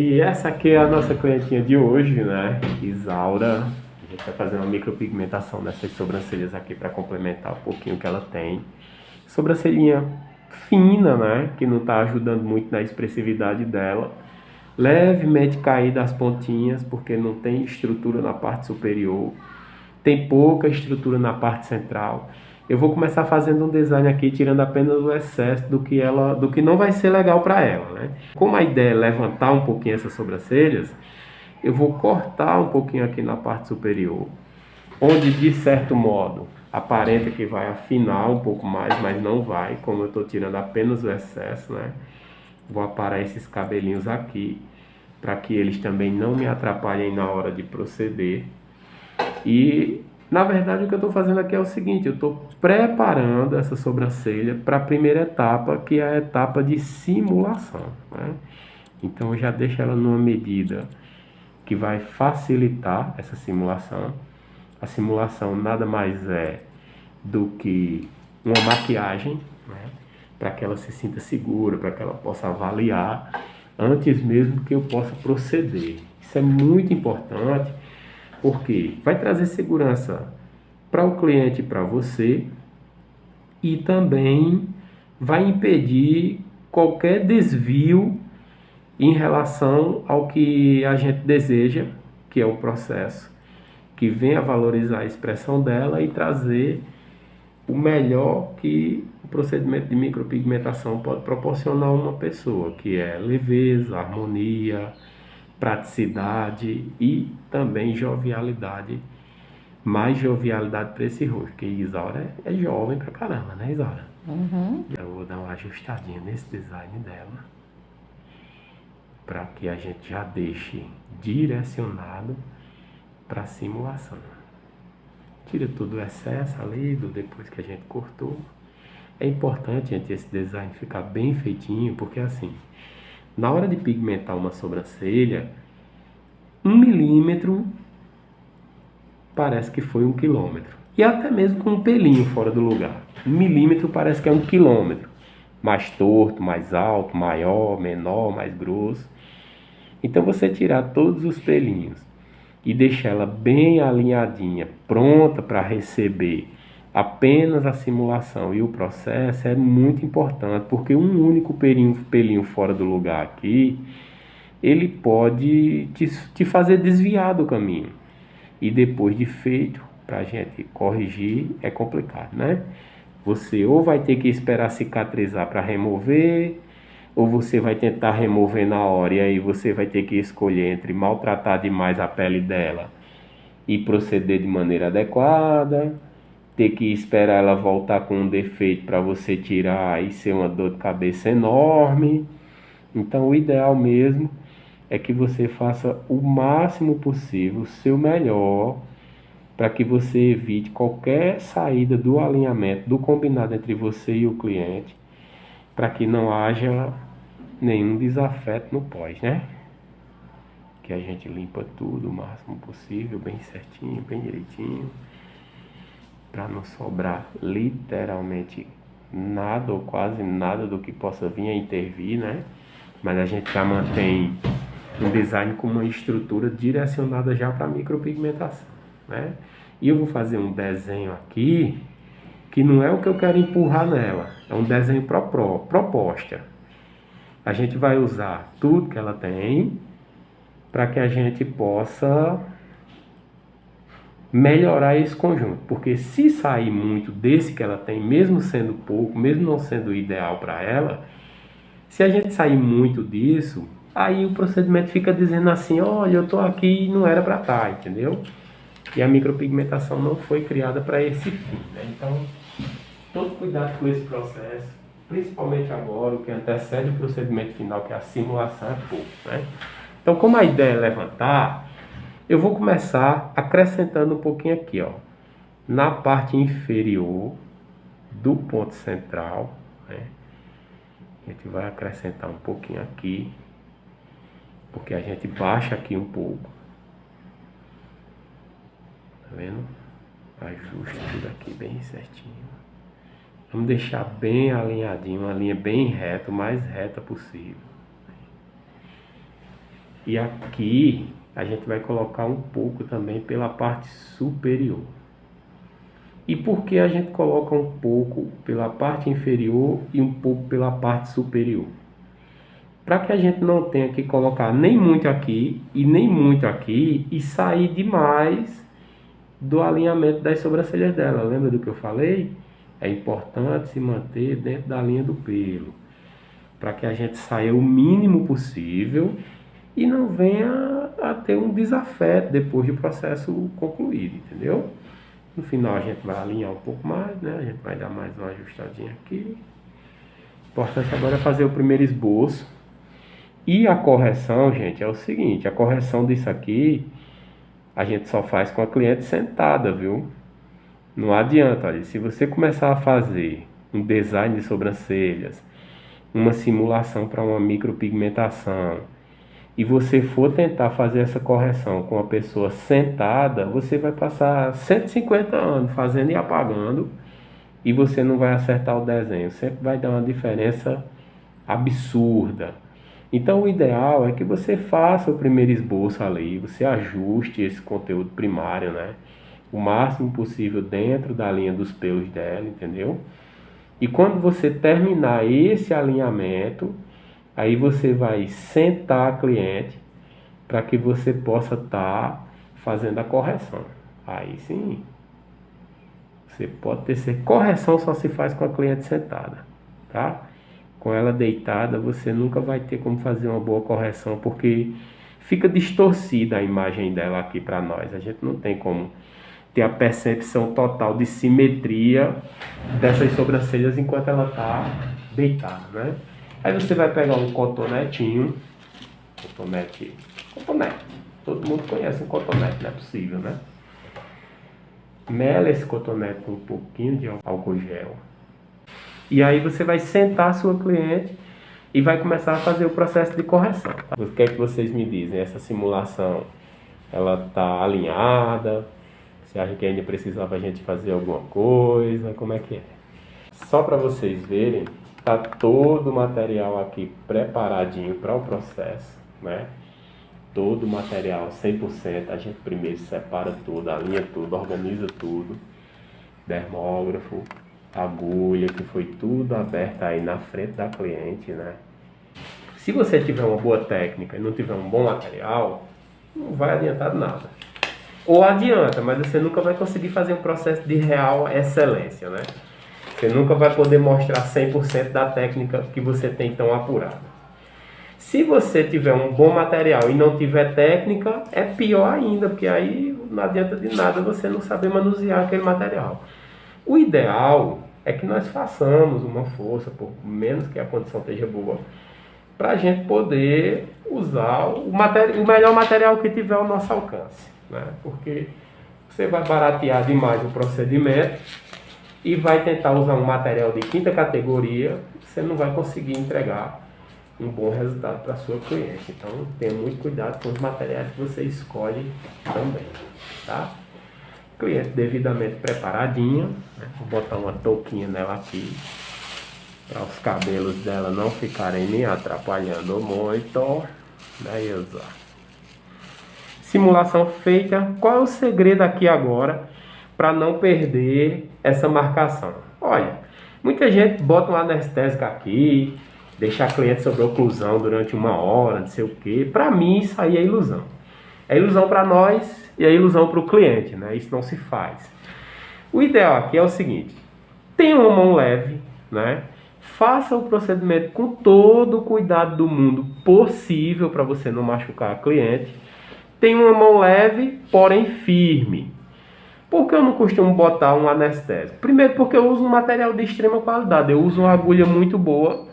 E essa aqui é a nossa clientinha de hoje, né? Isaura. A gente vai fazer uma micropigmentação nessas sobrancelhas aqui para complementar um pouquinho o que ela tem. Sobrancelhinha fina, né? Que não tá ajudando muito na expressividade dela. Levemente caída as pontinhas, porque não tem estrutura na parte superior. Tem pouca estrutura na parte central. Eu vou começar fazendo um design aqui, tirando apenas o excesso do que não vai ser legal para ela, né? Como a ideia é levantar um pouquinho essas sobrancelhas, eu vou cortar um pouquinho aqui na parte superior, onde de certo modo aparenta que vai afinar um pouco mais, mas não vai, como eu estou tirando apenas o excesso, né? Vou aparar esses cabelinhos aqui, para que eles também não me atrapalhem na hora de proceder. E na verdade o que eu estou fazendo aqui é o seguinte: eu estou preparando essa sobrancelha para a primeira etapa, que é a etapa de simulação, né? Então eu já deixo ela numa medida que vai facilitar essa simulação. A simulação nada mais é do que uma maquiagem, né? Para que ela se sinta segura, para que ela possa avaliar antes mesmo que eu possa proceder. Isso é muito importante, porque vai trazer segurança para o cliente e para você, e também vai impedir qualquer desvio em relação ao que a gente deseja, que é o processo, que venha valorizar a expressão dela e trazer o melhor que o procedimento de micropigmentação pode proporcionar a uma pessoa, que é leveza, harmonia, praticidade e também jovialidade. Mais jovialidade para esse rosto, porque Isaura é jovem pra caramba, né, Isaura? Eu vou dar uma ajustadinha nesse design dela, para que a gente já deixe direcionado para simulação. Tira todo o excesso ali depois que a gente cortou. É importante, gente, esse design ficar bem feitinho, porque assim, na hora de pigmentar uma sobrancelha, 1 milímetro parece que foi 1 quilômetro. E até mesmo com um pelinho fora do lugar. 1 milímetro parece que é 1 quilômetro. Mais torto, mais alto, maior, menor, mais grosso. Então você tirar todos os pelinhos e deixar ela bem alinhadinha, pronta para receber apenas a simulação e o processo, é muito importante, porque um único pelinho fora do lugar aqui, ele pode te fazer desviar do caminho. E depois de feito, para a gente corrigir, é complicado, né? Você ou vai ter que esperar cicatrizar para remover, ou você vai tentar remover na hora, e aí você vai ter que escolher entre maltratar demais a pele dela e proceder de maneira adequada, ter que esperar ela voltar com um defeito para você tirar e ser uma dor de cabeça enorme. Então o ideal mesmo é que você faça o máximo possível, o seu melhor, para que você evite qualquer saída do alinhamento, do combinado entre você e o cliente, para que não haja nenhum desafeto no pós, né? Que a gente limpa tudo o máximo possível, bem certinho, bem direitinho, para não sobrar literalmente nada ou quase nada do que possa vir a intervir, né? Mas a gente já mantém um design com uma estrutura direcionada já para micropigmentação, né? E eu vou fazer um desenho aqui que não é o que eu quero empurrar nela, é um desenho proposta. A gente vai usar tudo que ela tem para que a gente possa melhorar esse conjunto, porque se sair muito desse que ela tem, mesmo sendo pouco, mesmo não sendo o ideal para ela, se a gente sair muito disso, aí o procedimento fica dizendo assim: olha, eu tô aqui e não era para estar, entendeu? E a micropigmentação não foi criada para esse fim, né? Então, todo cuidado com esse processo, principalmente agora, o que antecede o procedimento final, que é a simulação, é pouco, né? Então, como a ideia é levantar, eu vou começar acrescentando um pouquinho aqui, ó, na parte inferior do ponto central, né? A gente vai acrescentar um pouquinho aqui, porque a gente baixa aqui um pouco, tá vendo? Ajusta tudo aqui bem certinho. Vamos deixar bem alinhadinho, uma linha bem reta, o mais reta possível. E aqui a gente vai colocar um pouco também pela parte superior. E por que a gente coloca um pouco pela parte inferior e um pouco pela parte superior? Para que a gente não tenha que colocar nem muito aqui e nem muito aqui e sair demais do alinhamento das sobrancelhas dela. Lembra do que eu falei? É importante se manter dentro da linha do pelo, para que a gente saia o mínimo possível e não venha a ter um desafeto depois do processo concluído, entendeu? No final a gente vai alinhar um pouco mais, né? A gente vai dar mais uma ajustadinha aqui. O importante agora é fazer o primeiro esboço. E a correção, gente, é o seguinte, a correção disso aqui a gente só faz com a cliente sentada, viu? Não adianta, olha, se você começar a fazer um design de sobrancelhas, uma simulação para uma micropigmentação, e você for tentar fazer essa correção com a pessoa sentada, você vai passar 150 anos fazendo e apagando, e você não vai acertar o desenho, sempre vai dar uma diferença absurda. Então o ideal é que você faça o primeiro esboço ali, você ajuste esse conteúdo primário, né? O máximo possível dentro da linha dos pelos dela, entendeu? E quando você terminar esse alinhamento, aí você vai sentar a cliente para que você possa estar fazendo a correção. Aí sim, você pode ter certeza. Correção só se faz com a cliente sentada, tá? Com ela deitada, você nunca vai ter como fazer uma boa correção, porque fica distorcida a imagem dela aqui para nós. A gente não tem como ter a percepção total de simetria dessas sobrancelhas enquanto ela está deitada, né? Aí você vai pegar um cotonetinho, cotonete, todo mundo conhece um cotonete, não é possível, né? Mela esse cotonete com um pouquinho de álcool gel. E aí você vai sentar a sua cliente e vai começar a fazer o processo de correção. O que é que vocês me dizem? Essa simulação, ela está alinhada? Você acha que ainda precisava a gente fazer alguma coisa? Como é que é? Só para vocês verem, tá todo o material aqui preparadinho para o processo, né? Todo o material 100%, a gente primeiro separa tudo, alinha tudo, organiza tudo. Dermógrafo, agulha, que foi tudo aberto aí na frente da cliente, né? Se você tiver uma boa técnica e não tiver um bom material, não vai adiantar nada. Ou adianta, mas você nunca vai conseguir fazer um processo de real excelência, né? Você nunca vai poder mostrar 100% da técnica que você tem tão apurada. Se você tiver um bom material e não tiver técnica, é pior ainda, porque aí não adianta de nada você não saber manusear aquele material. O ideal é que nós façamos uma força, por menos que a condição esteja boa, para a gente poder usar o melhor material que tiver ao nosso alcance, né? Porque você vai baratear demais o procedimento e vai tentar usar um material de quinta categoria, você não vai conseguir entregar um bom resultado para a sua cliente. Então tenha muito cuidado com os materiais que você escolhe também, tá? Cliente devidamente preparadinha, né? Vou botar uma touquinha nela aqui para os cabelos dela não ficarem me atrapalhando muito, né, Ilza? Simulação feita. Qual é o segredo aqui agora para não perder essa marcação? Olha, muita gente bota um anestésico aqui, deixa a cliente sob oclusão durante 1 hora, não sei o que. Para mim isso aí é ilusão. É ilusão para nós e é ilusão para o cliente, né? Isso não se faz. O ideal aqui é o seguinte: tenha uma mão leve, né? Faça o procedimento com todo o cuidado do mundo possível para você não machucar a cliente. Tenha uma mão leve, porém firme. Por que eu não costumo botar um anestésico? Primeiro porque eu uso um material de extrema qualidade. Eu uso uma agulha muito boa,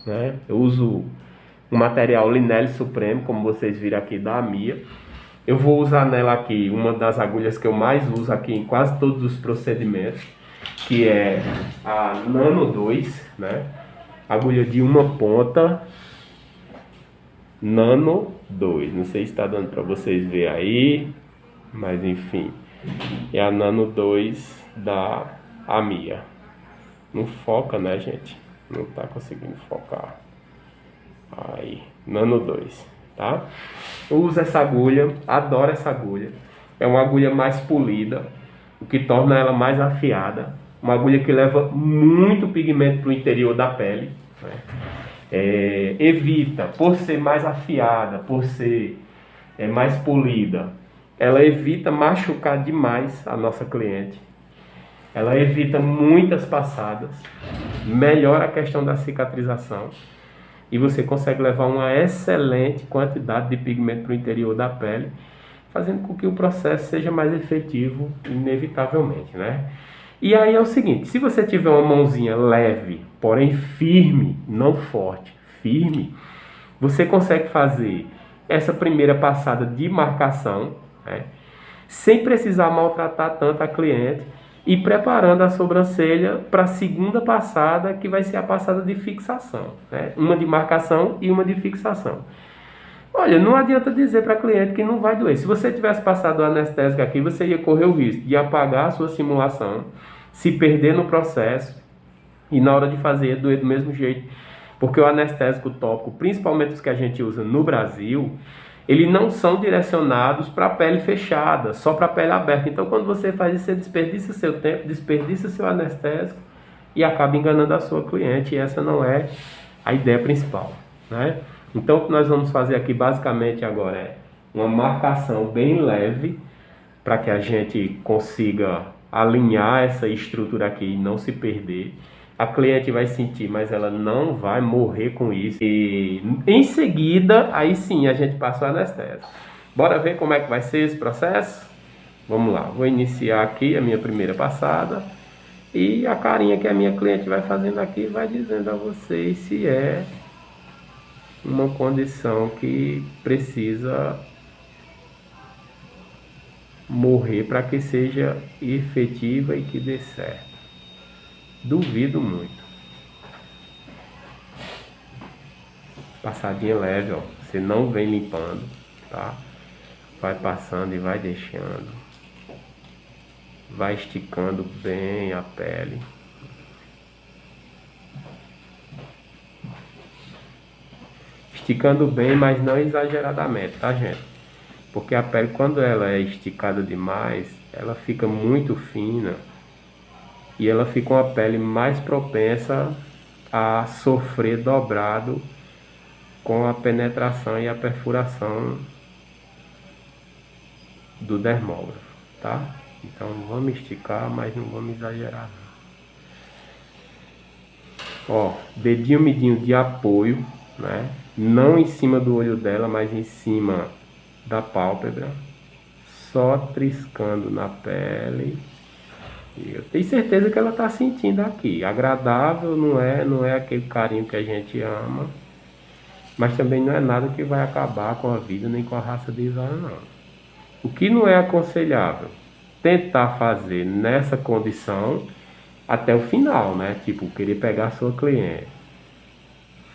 né? Eu uso um material Linelli Supremo, como vocês viram aqui da Mia. Eu vou usar nela aqui uma das agulhas que eu mais uso aqui em quase todos os procedimentos, que é a Nano 2, né? Agulha de uma ponta, Nano 2. Não sei se está dando para vocês ver aí, mas enfim, é a Nano 2 da Mia. Não foca, né, gente? Não está conseguindo focar. Aí, Nano 2. tá? Eu uso essa agulha, adoro essa agulha. É uma agulha mais polida, o que torna ela mais afiada. Uma agulha que leva muito pigmento para o interior da pele, né? Evita, por ser mais afiada, por ser mais polida, ela evita machucar demais a nossa cliente. Ela evita muitas passadas, melhora a questão da cicatrização e você consegue levar uma excelente quantidade de pigmento para o interior da pele, fazendo com que o processo seja mais efetivo, inevitavelmente, né? E aí é o seguinte, se você tiver uma mãozinha leve, porém firme, não forte, firme, você consegue fazer essa primeira passada de marcação, né, sem precisar maltratar tanto a cliente e preparando a sobrancelha para a segunda passada, que vai ser a passada de fixação, né? Uma de marcação e uma de fixação. Olha, não adianta dizer para a cliente que não vai doer. Se você tivesse passado o anestésico aqui, você ia correr o risco de apagar a sua simulação, se perder no processo e na hora de fazer ia doer do mesmo jeito. Porque o anestésico tópico, principalmente os que a gente usa no Brasil, eles não são direcionados para a pele fechada, só para a pele aberta. Então, quando você faz isso, você desperdiça seu tempo, desperdiça seu anestésico e acaba enganando a sua cliente. E essa não é a ideia principal, né? Então, o que nós vamos fazer aqui basicamente agora é uma marcação bem leve para que a gente consiga alinhar essa estrutura aqui e não se perder. A cliente vai sentir, mas ela não vai morrer com isso. E em seguida, aí sim a gente passa o anestésico. Bora ver como é que vai ser esse processo? Vamos lá, vou iniciar aqui a minha primeira passada. E a carinha que a minha cliente vai fazendo aqui vai dizendo a vocês se é uma condição que precisa morrer para que seja efetiva e que dê certo. Duvido muito. Passadinha leve, ó. Você não vem limpando, tá? Vai passando e vai deixando. Vai esticando bem a pele. Esticando bem, mas não exageradamente, tá, gente? Porque a pele, quando ela é esticada demais, ela fica muito fina. E ela fica uma pele mais propensa a sofrer dobrado com a penetração e a perfuração do dermógrafo, tá? Então vamos esticar, mas não vamos exagerar não. Ó, dedinho midinho de apoio, né? Não em cima do olho dela, mas em cima da pálpebra. Só triscando na pele. Eu tenho certeza que ela está sentindo aqui. Agradável não é aquele carinho que a gente ama, mas também não é nada que vai acabar com a vida nem com a raça de Isaura, não. O que não é aconselhável? Tentar fazer nessa condição até o final, né? Tipo, querer pegar a sua cliente,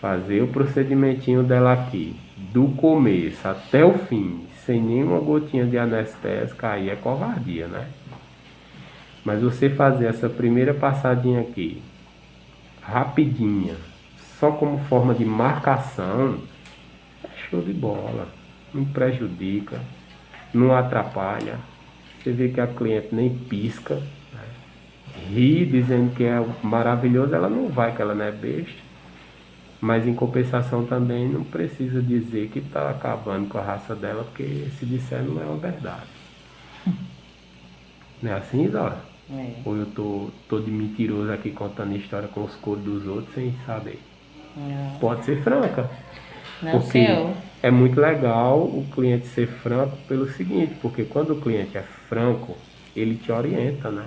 fazer o procedimentinho dela aqui, do começo até o fim, sem nenhuma gotinha de anestésico, aí é covardia, né? Mas você fazer essa primeira passadinha aqui, rapidinha, só como forma de marcação, é show de bola. Não prejudica, não atrapalha. Você vê que a cliente nem pisca, né? Ri dizendo que é maravilhoso, ela não vai, que ela não é besta. Mas em compensação também não precisa dizer que está acabando com a raça dela, porque se disser não é uma verdade. Não é assim, Isaura? É. Ou eu tô de mentiroso aqui contando história com os coros dos outros sem saber? Não, Pode ser franca. não Porque seu. é muito legal o cliente ser franco pelo seguinte, porque quando o cliente é franco, ele te orienta, né?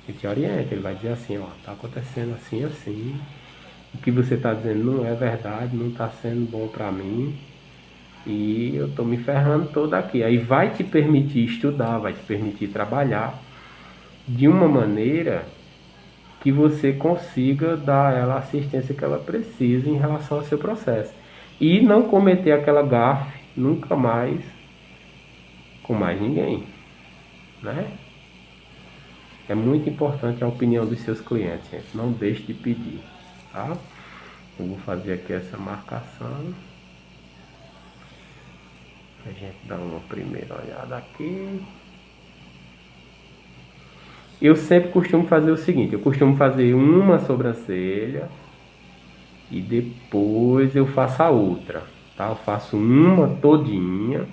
Ele te orienta, ele vai dizer assim, ó, tá acontecendo assim, assim. O que você tá dizendo não é verdade, não tá sendo bom pra mim. E eu tô me ferrando todo aqui. Aí vai te permitir estudar, vai te permitir trabalhar de uma maneira que você consiga dar a ela a assistência que ela precisa em relação ao seu processo. E não cometer aquela gafe nunca mais com mais ninguém, né? É muito importante a opinião dos seus clientes, gente. Não deixe de pedir, tá? Eu vou fazer aqui essa marcação. A gente dá uma primeira olhada aqui. Eu sempre costumo fazer o seguinte, eu costumo fazer uma sobrancelha e depois eu faço a outra, tá? Eu faço uma todinha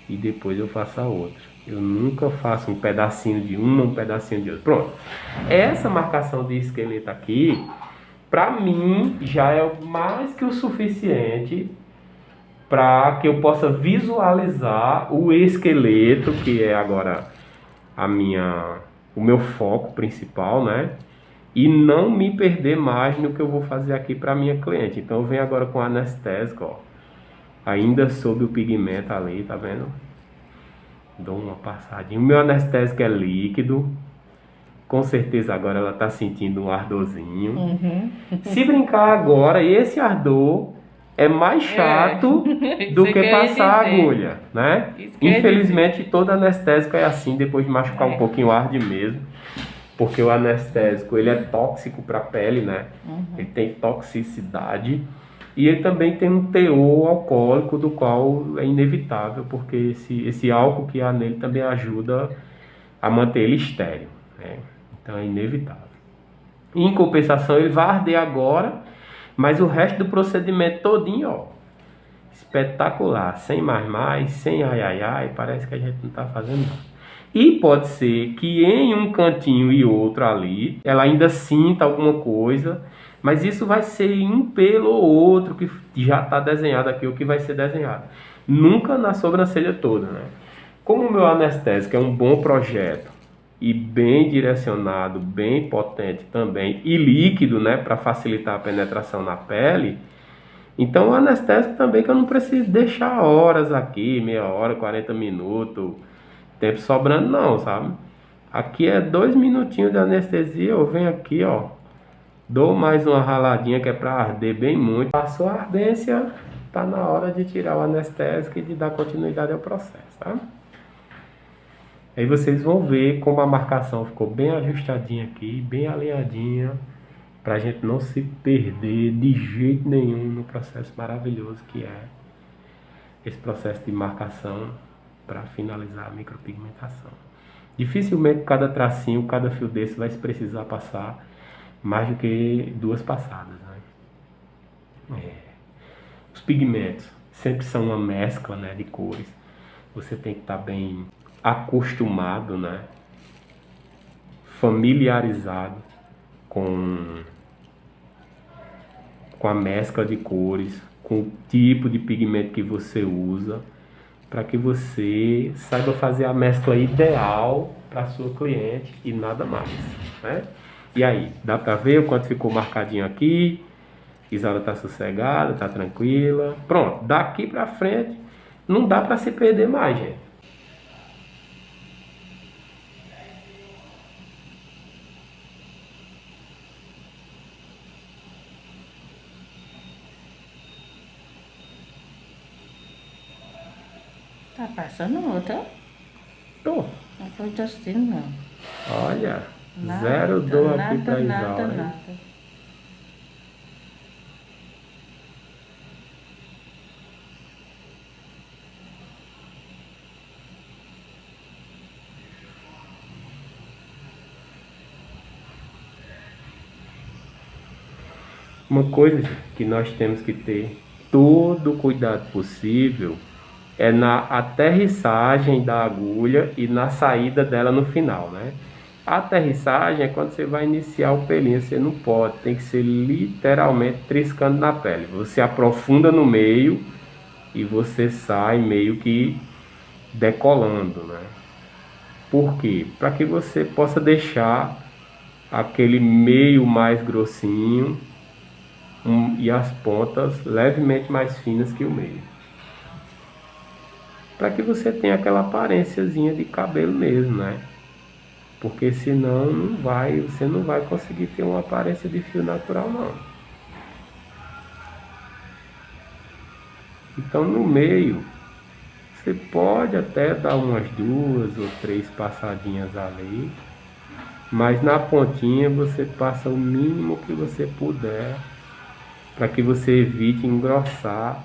e depois eu faço a outra. Eu nunca faço um pedacinho de uma, um pedacinho de outra. Pronto. Essa marcação de esqueleto aqui, pra mim, já é mais que o suficiente para que eu possa visualizar o esqueleto, que é agora o meu foco principal, né? E não me perder mais no que eu vou fazer aqui para minha cliente. Então eu venho agora com anestésico, ó, ainda sob o pigmento ali, tá vendo? Dou uma passadinha. O meu anestésico é líquido. Com certeza agora ela tá sentindo um ardorzinho. Se brincar agora, esse ardor é mais chato do que passar a agulha, né? Infelizmente todo anestésico é assim, depois de machucar um pouquinho arde mesmo. Porque o anestésico, ele é tóxico para a pele, né? Ele tem toxicidade. E ele também tem um teor alcoólico, do qual é inevitável, porque esse álcool que há nele também ajuda a manter ele estéril, né? Então é inevitável. Em compensação, ele vai arder agora, mas o resto do procedimento todinho, ó, espetacular. Sem mais, sem ai, ai, ai, parece que a gente não está fazendo nada. E pode ser que em um cantinho e outro ali, ela ainda sinta alguma coisa, mas isso vai ser em um pelo ou outro que já está desenhado aqui, o que vai ser desenhado. Nunca na sobrancelha toda, né? Como o meu anestésico é um bom projeto e bem direcionado, bem potente também, e líquido, né, para facilitar a penetração na pele, então o anestésico também que eu não preciso deixar horas aqui, meia hora, 40 minutos, tempo sobrando não, sabe? Aqui é 2 minutinhos de anestesia, eu venho aqui, ó, dou mais uma raladinha que é para arder bem muito. Passou a ardência, tá na hora de tirar o anestésico e de dar continuidade ao processo, tá? Aí vocês vão ver como a marcação ficou bem ajustadinha aqui, bem alinhadinha, pra gente não se perder de jeito nenhum no processo maravilhoso que é esse processo de marcação para finalizar a micropigmentação. Dificilmente cada tracinho, cada fio desse vai precisar passar mais do que 2 passadas, né? Os pigmentos sempre são uma mescla, né, de cores. Você tem que estar bem acostumado, né, familiarizado com a mescla de cores, com o tipo de pigmento que você usa, para que você saiba fazer a mescla ideal para sua cliente e nada mais, né? E aí, dá para ver o quanto ficou marcadinho aqui? Isaura tá sossegada, tá tranquila. Pronto, daqui para frente não dá para se perder mais, gente. Tá passando outra? Tô. Não foi tossindo, não. Olha, Nada, zero dor aqui nada, para nada, Isaura. nada. Uma coisa, gente, que nós temos que ter todo o cuidado possível é na aterrissagem da agulha e na saída dela no final, né? A aterrissagem é quando você vai iniciar o pelinho, você não pode, tem que ser literalmente triscando na pele. Você aprofunda no meio e você sai meio que decolando, né? Por quê? Para que você possa deixar aquele meio mais grossinho e as pontas levemente mais finas que o meio. Para que você tenha aquela aparênciazinha de cabelo mesmo, né? Porque senão você não vai conseguir ter uma aparência de fio natural, não. Então no meio, você pode até dar umas 2 ou 3 passadinhas ali, mas na pontinha você passa o mínimo que você puder, para que você evite engrossar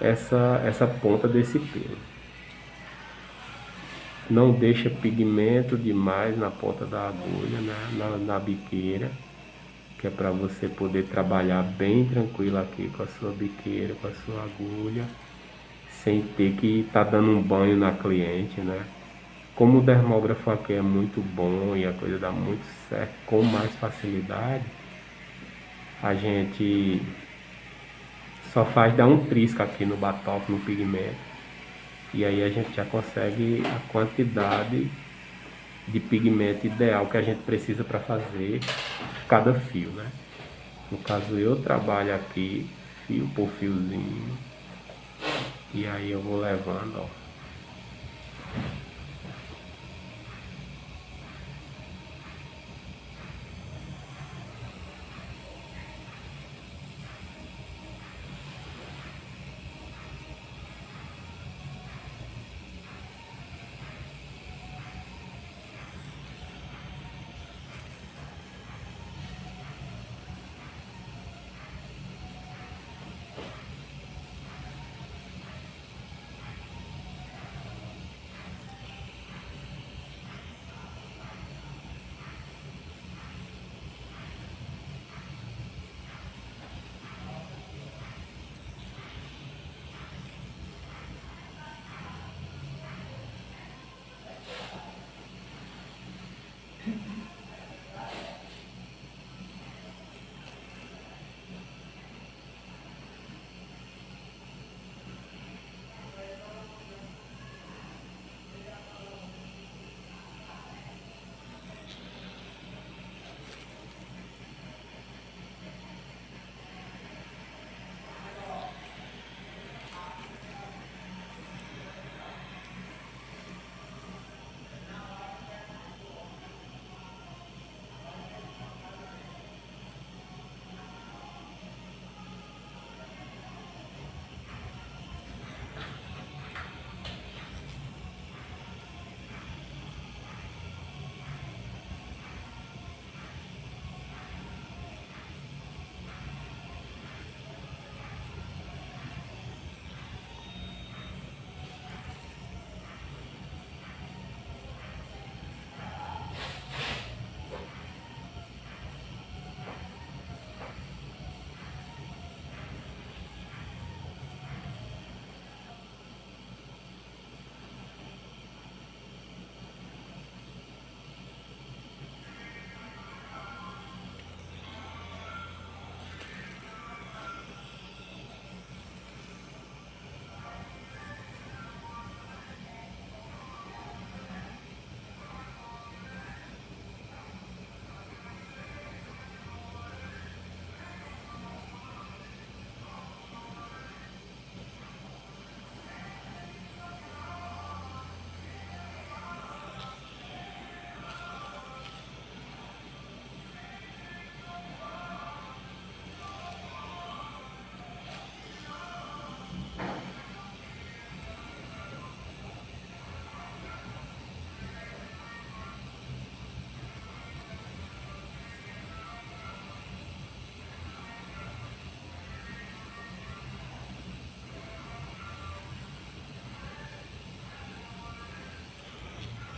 essa ponta desse pelo. Não deixa pigmento demais na ponta da agulha, né? na biqueira, que é para você poder trabalhar bem tranquilo aqui com a sua biqueira, com a sua agulha, sem ter que estar dando um banho na cliente, né? Como o dermógrafo aqui é muito bom e a coisa dá muito certo com mais facilidade, a gente só faz dar um trisco aqui no batoque, no pigmento, e aí a gente já consegue a quantidade de pigmento ideal que a gente precisa para fazer cada fio, né? No caso eu trabalho aqui fio por fiozinho, e aí eu vou levando, ó.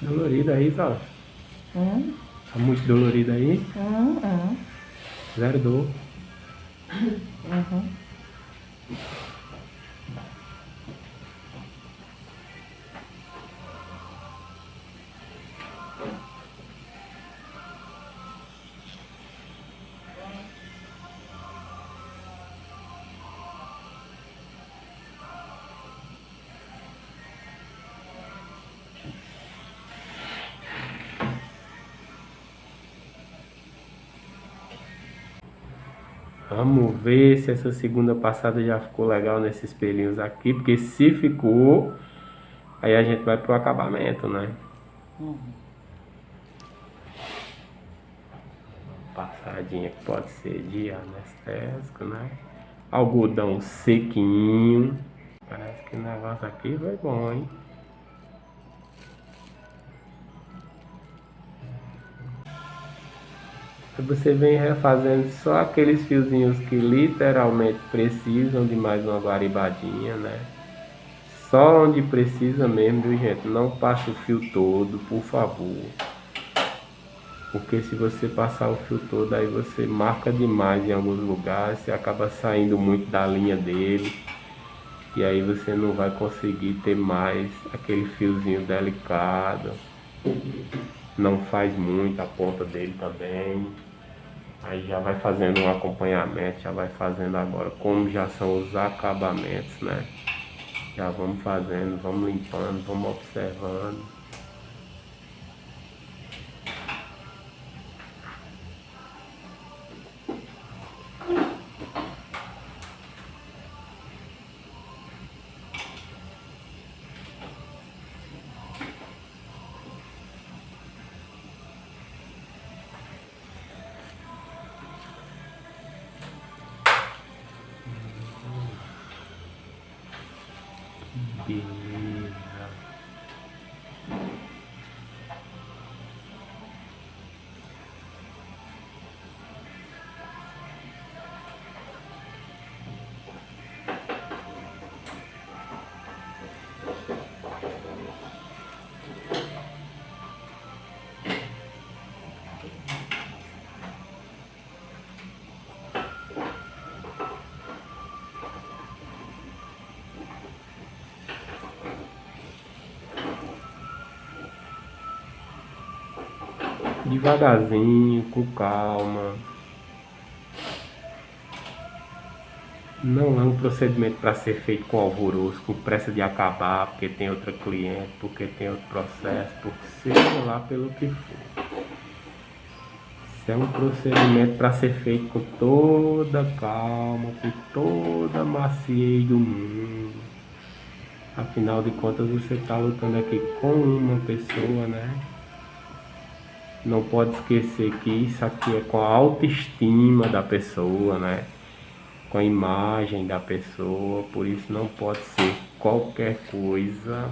Dolorido aí, Val? Tá muito dolorido aí? Zero dor. Vamos ver se essa segunda passada já ficou legal nesses pelinhos aqui, porque se ficou, aí a gente vai pro acabamento, né? Passadinha que pode ser de anestésico, né? Algodão sequinho. Parece que o negócio aqui foi bom, hein? Aí você vem refazendo só aqueles fiozinhos que literalmente precisam de mais uma guaribadinha, né? Só onde precisa mesmo, viu, gente? Não passe o fio todo, por favor. Porque se você passar o fio todo, aí você marca demais em alguns lugares, você acaba saindo muito da linha dele. E aí você não vai conseguir ter mais aquele fiozinho delicado. Não faz muito a ponta dele também. Aí já vai fazendo um acompanhamento, já vai fazendo agora como já são os acabamentos, né? Já vamos fazendo, vamos limpando, vamos observando. Beleza. Devagarzinho, com calma. Não é um procedimento para ser feito com alvoroço, com pressa de acabar, porque tem outra cliente, porque tem outro processo, porque seja lá pelo que for. Isso é um procedimento para ser feito com toda calma, com toda a maciez do mundo. Afinal de contas, você está lutando aqui com uma pessoa, né? Não pode esquecer que isso aqui é com a autoestima da pessoa, né? Com a imagem da pessoa, por isso não pode ser qualquer coisa.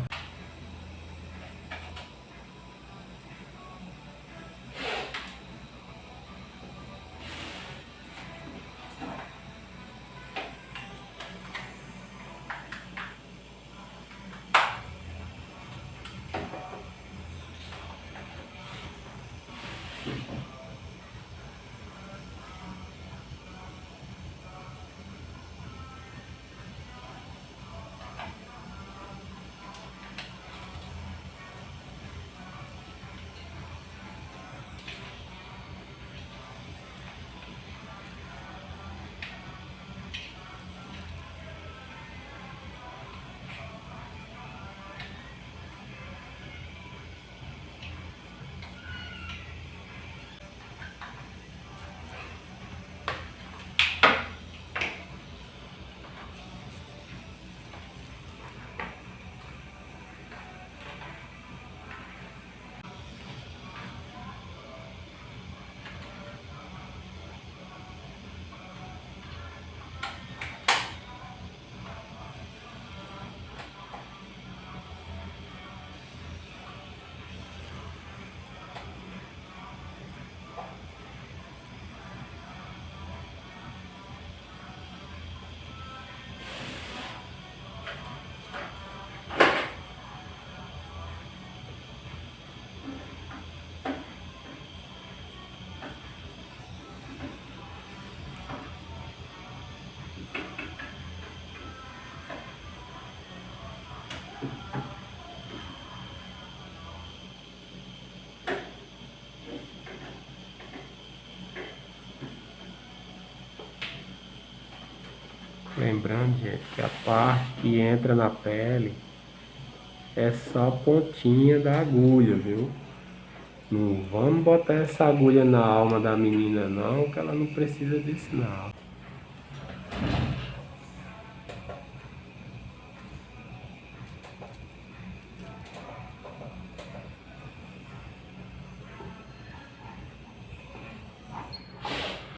Lembrando, gente, que a parte que entra na pele é só a pontinha da agulha, viu? Não vamos botar essa agulha na alma da menina não, que ela não precisa disso não.